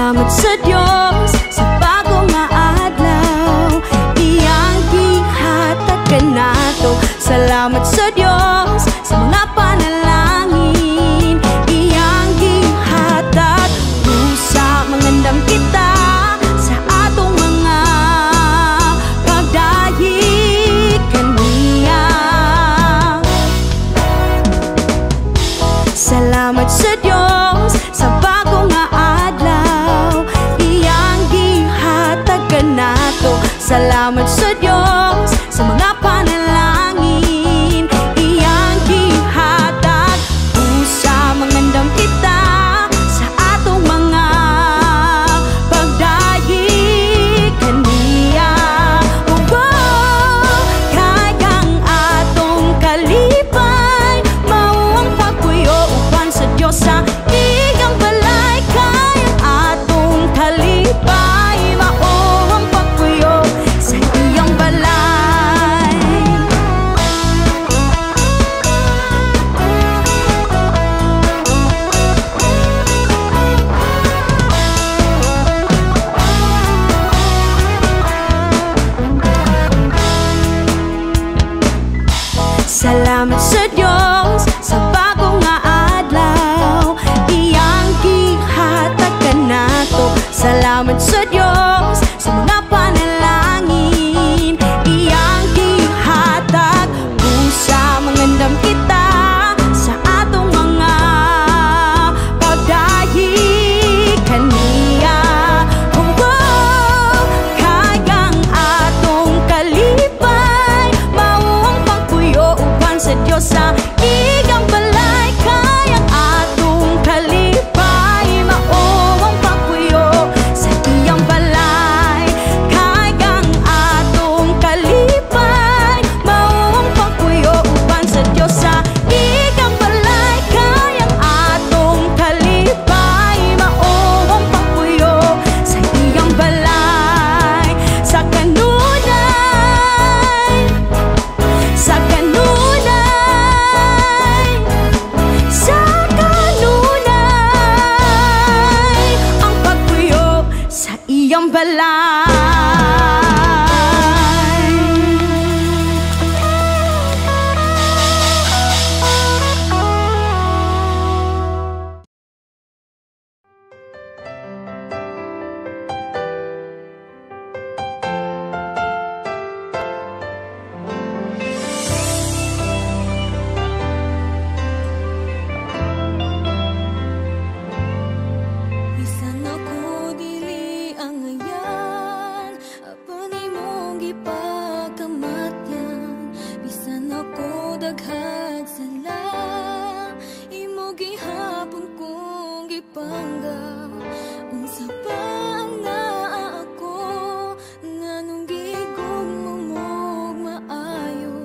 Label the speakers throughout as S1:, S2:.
S1: Salamat sa Diyos sa bagong nga adlaw, iyang gihatag kanato. Salamat sa Diyos sa mga panalangin, iyang gihatag busa mangandam kita sa atong mga pagdahi kaniya. Salamat sa Diyos sa bagong nga adlaw, iyang gihatag kanato. Salamat sa Diyos sa mga panalangin, iyang gihatag busa mangandam kita sa atong mga pagdahi kaniya. Kayang atong kalipay, mao ang pagpuyo uban sa Diyos sa iyang balay. Kayang atong kalipay, mao ang pagpuyo sa iyang balay. Salamat sa Diyos sa bagong nga adlaw, iyang gihatag kanato. Salamat sa Diyos sa mga panalangin, iyang gihatag busa mangandam kita sa atong mga pagdahi kaniya. Kayang atong kalipay, mao ang pagpuyo uban sa Diyos sa iyang balay. Kayang atong kalipay, mao ang pagpuyo sa iyang balay. Kayang atong kalipay, mao ang pagpuyo uban sa Diyos sa iyang balay. Kayang atong kalipay, mao ang pagpuyo sa iyang balay. Sa kanunay, sa kanunay, sa kanunay, ang pagpuyo sa iyang balay.
S2: Bisan ako dili ang ayan, apan imong gipakamatyan. Bisan ako daghag sala, imo gihapon kong gipanggap. Unsa pa ang naa ako, nganong gigugmo mog maayo.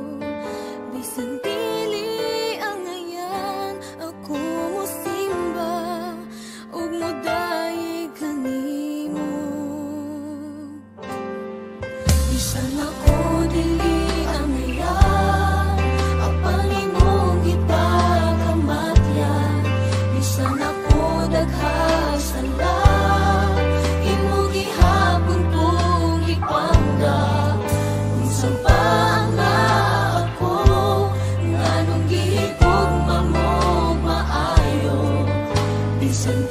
S2: Bisan dili ang ayan, ako mosimba ug modaig kanimo. Bisan ako dili ang ayan, apan imong gipakamatyan. Bisan ako daghag sala, imo gihapon kong gipanggap. Unsa pa ang naa ako, nganong gihigugma mo maayo. Bisan